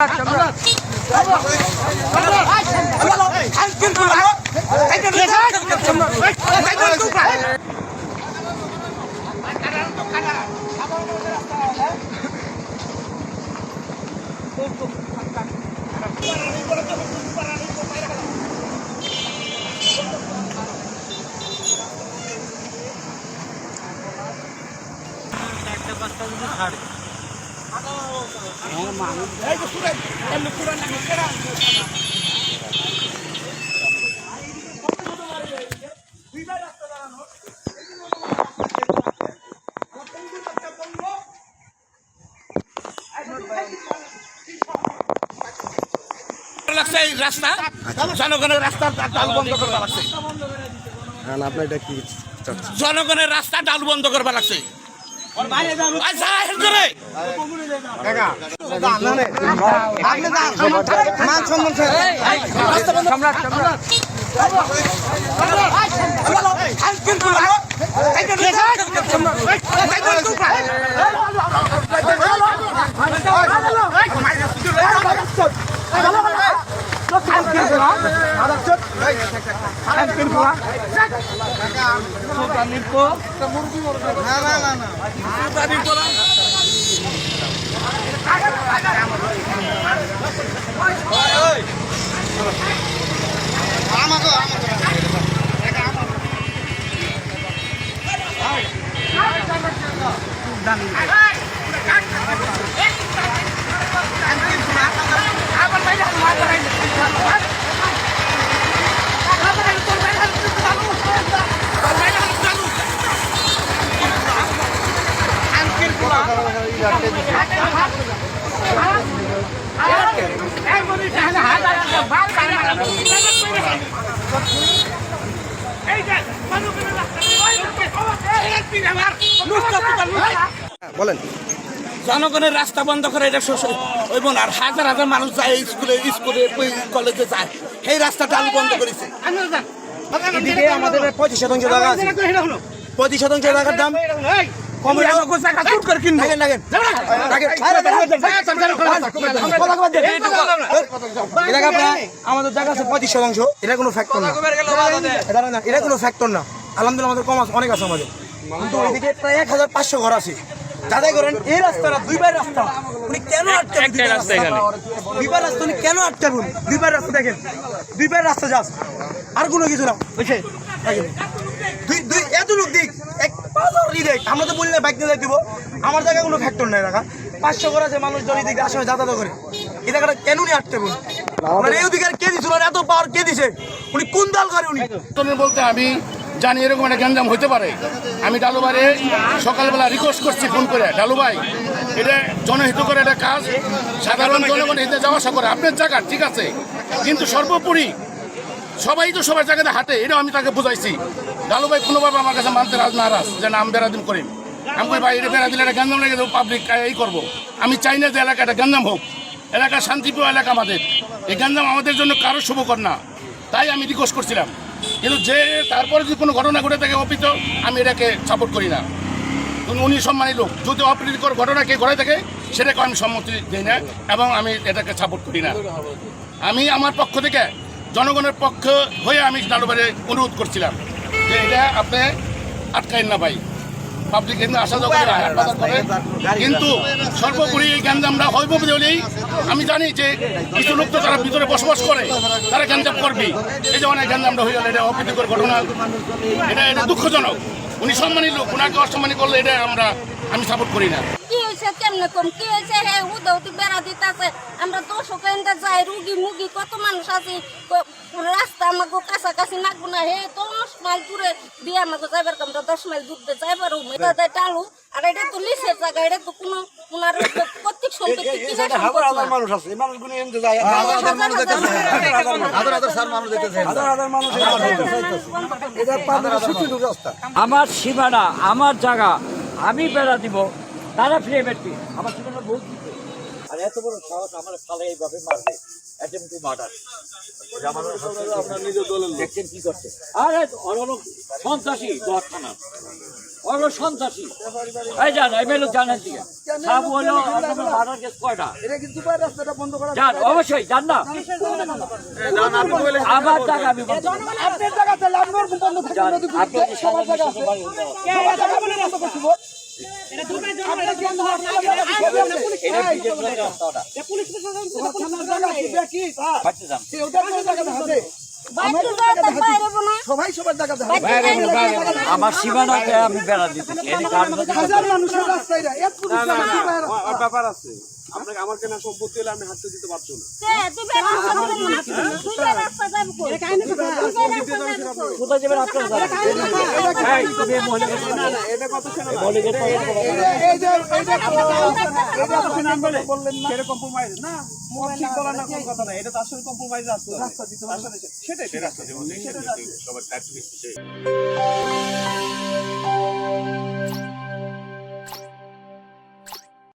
রাস্তা জনগণের রাস্তার ডাল বন্ধ করবা লাগছে। জনগণের রাস্তা ডাল বন্ধ করবা লাগছে। বলেন, জনগণের রাস্তা বন্ধ করে এটা হইব না। আর হাজার হাজার মানুষ যায় স্কুলে কলেজে যায়, এই রাস্তা ডাল বন্ধ করেছে। এদিকে আমাদের 25% জায়গা আছে, 25% জায়গার দাম আমাদের জায়গা আছে 25%। এটা কোনো ফ্যাক্টর না, এটা কোনো ফ্যাক্টর না। আলহামদুলিল্লাহ আমাদের কম আছে, অনেক আছে আমাদের। কিন্তু ওইদিকে প্রায় 1500 ঘর আছে। যাদের করেন এই রাস্তাটা দুইবার রাস্তা, উনি কেন আটকাবেন? দুইবার রাস্তা উনি কেন আটকাবেন? দুইবার রাস্তা দেখেন, দুইবার রাস্তা যাস, আর কোনো কিছু না। এত লোক দিক আমরা তো বললে বাইক নিয়ে দিব। আমার জায়গায় কোনো ফ্যাক্টর নাই। রাখা 500 ঘর আছে, মানুষ জন এদিকে আসলে যাতায়াত করে। এই জায়গাটা কেন উনি আটকাবেন? মানে এই অধিকার কে দিছিল? এত পাওয়ার কে দিছে? উনি কোন দল করে? উনি বলতে আমি জানি এরকম একটা গ্যাঞ্জাম হইতে পারে। আমি ডালুবাইরে সকালবেলা রিকোয়েস্ট করছি ফোন করে, ডালুবাই এটা জনহিত করে একটা কাজ, সাধারণ জনগণ এতে যাওয়া আসা করে, আপনার জায়গা ঠিক আছে, কিন্তু সর্বোপরি সবাই তো সবার জায়গাতে হাঁটে, এটাও আমি তাকে বুঝাইছি। ডালুবাই কোনোভাবে আমার কাছে মানতে নারাজ যে না আমি বেড়াদিন করি। আমি কই ভাই এটা বেড়া দিলে একটা গ্যাঞ্জাম লেগে দেবো, পাবলিক এই করবো। আমি চাই না যে এলাকাটা গ্যাঞ্জাম হোক, এলাকা শান্তিপ্রিয় এলাকা আমাদের। এই গ্যাঞ্জাম আমাদের জন্য কারো শুভকর না, তাই আমি রিকোয়েস্ট করছিলাম। কিন্তু যে তারপরে যদি কোনো ঘটনা ঘটে থাকে অপ্রীত, আমি এটাকে সাপোর্ট করি না। উনি সম্মানী লোক, যদি অপ্রীতিকর ঘটনা কে ঘটে থাকে সেটাকে আমি সম্মতি দিই না এবং আমি এটাকে সাপোর্ট করি না। আমি আমার পক্ষ থেকে জনগণের পক্ষ হয়ে আমি ডালুবাইরে অনুরোধ করছিলাম যে এটা আপনি আটকাইন না ভাই, পাবলিক কিন্তু আসা যাওয়া করে। কিন্তু সর্বোপরি এই গ্যাঞ্জামটা হইব বলেই আমি জানি যে কিছু লোক তো তারা ভিতরে বসবাস করে, তারা গ্যাঞ্জাম করবে। এই যে অনেক গ্যাঞ্জামটা হয়ে গেল, এটা অপ্রীতিকর ঘটনা, এটা দুঃখজনক। উনি সম্মানী লোক, ওনাকে অসম্মানী করলে এটা আমি সাপোর্ট করি না। কি হয়েছে কেমনে কম কি হয়েছে? হ্যাঁ উদৌতি বেড়া দিতেছে, আমরা দর্শক যাই, রুগী মুগি কত মানুষ আছে, রাস্তা আমাকে কাছাকাছি নাকবো না। হে 10 মাইল দূরে দিয়ে আমাকে যাইবার, আমরা 10 মাইল দূর দিয়ে যাইবার টালু। আর এটা তো লিসের জায়গা, এটা তো কোনো ওনার প্রত্যেক সম্পত্তি মানুষ আছে, এই মানুষগুলো এমনি যায়, আমার সীমানা, আমার জায়গা, আমি বেড়া দিব, তারা ফিরে বেড়বি। আমার সীমানা বহুত, আর এত বড় সাহস আমার ফালে এইভাবে মারবে। Attempt to murder. দেখছেন কি করছে? আরে অরল সন্ত্রাসী দোয়ার থানা, অরল সন্ত্রাসী। এই যান এমএলএ জানেন দিকে সাহেব হলো মার্ডার কেস কয়টা? যান অবশ্যই যান না, আমার জায়গা আমি বন্ধ করব। যান, আপনি কি সবার জায়গা আছে? সবাই সবার জায়গা আমার সীমানাতে আমি বেড়া দিতেছি। হাজার মানুষের রাস্তায় ব্যাপার আছে আপনাকে আমার কেনা সম্পত্তি হলে আমি হাতে দিতে পারছো না। কোথায় যাবেন আপনারা? বললেন না এটা কম্প্রোমাইজ না, ঠিক বলা না কোন কথা না, এটা তো আসলে কম্প্রোমাইজ আছে রাস্তা দিতে সেটাই রাস্তা